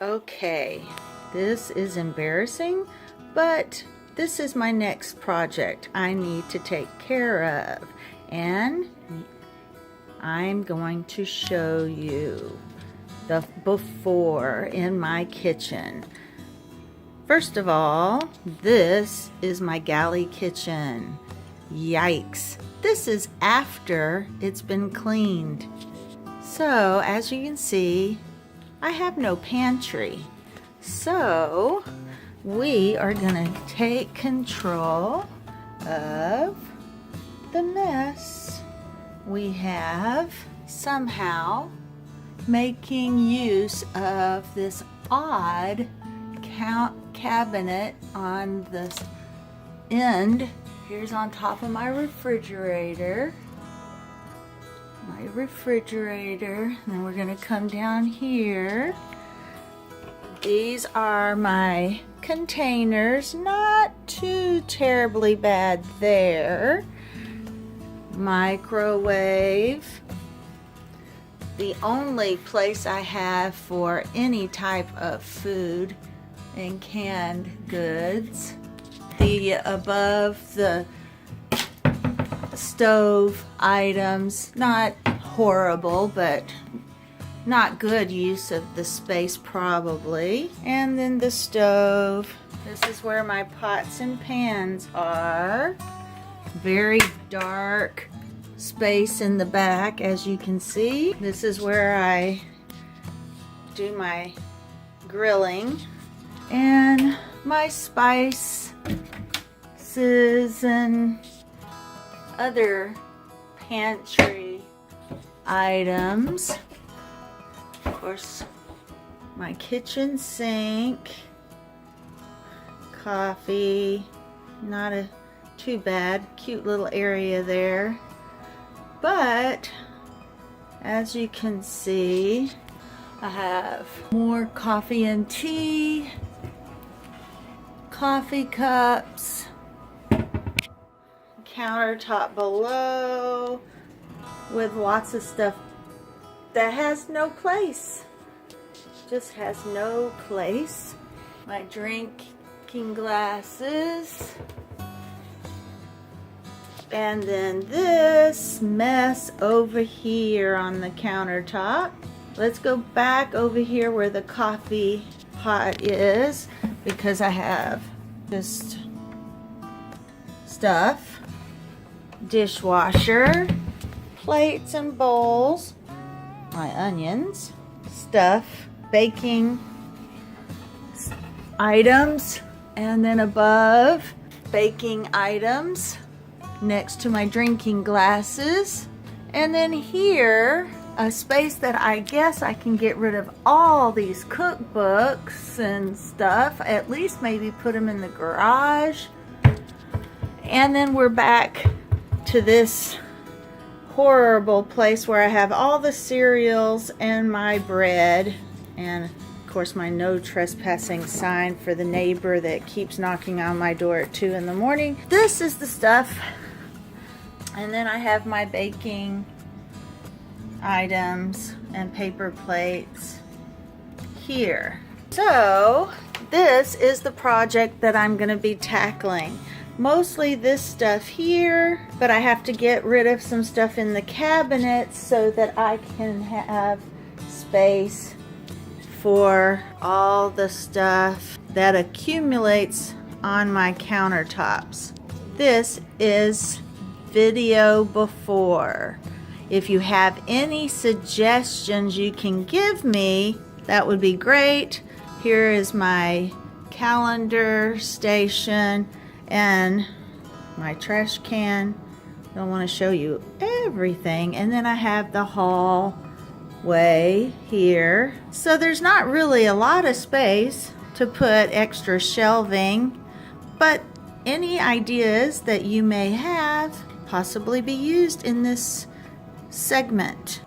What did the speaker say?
Okay, this is embarrassing, but this is my next project I need to take care of, and I'm going to show you the before in my kitchen. First of all, this is my galley kitchen. Yikes! This is after it's been cleaned. So, as you can see, I have no pantry. So, we are gonna take control of the mess we have, somehow making use of this odd cabinet on the end. Here's on top of my refrigerator. Then we're gonna come down here. These are my containers, not too terribly bad there. Microwave. The only place I have for any type of food and canned goods. The above the stove items, not horrible, but not good use of the space probably. And then the stove. This is where my pots and pans are. Very dark space in the back, as you can see. This is where I do my grilling. And my spices and other pantry items. Of course, my kitchen sink, coffee, not a too bad, cute little area there. But as you can see, I have more coffee and tea, coffee cups, countertop below with lots of stuff that has no place. Just has no place. My drinking glasses. And then this mess over here on the countertop. Let's go back over here where the coffee pot is, because I have just stuff. Dishwasher, plates and bowls, my onions, stuff, baking items, and then above, baking items next to my drinking glasses. And then here, a space that I guess I can get rid of all these cookbooks and stuff, at least maybe put them in the garage. And then we're back to this horrible place where I have all the cereals and my bread, and of course my no trespassing sign for the neighbor that keeps knocking on my door at 2 in the morning. This is the stuff. And then I have my baking items and paper plates here. So this is the project that I'm going to be tackling. Mostly this stuff here, but I have to get rid of some stuff in the cabinets so that I can have space for all the stuff that accumulates on my countertops. This is video before. If you have any suggestions you can give me, that would be great. Here is my calendar station and my trash can. Don't want to show you everything. And then I have the hallway here. So there's not really a lot of space to put extra shelving, but any ideas that you may have possibly be used in this segment.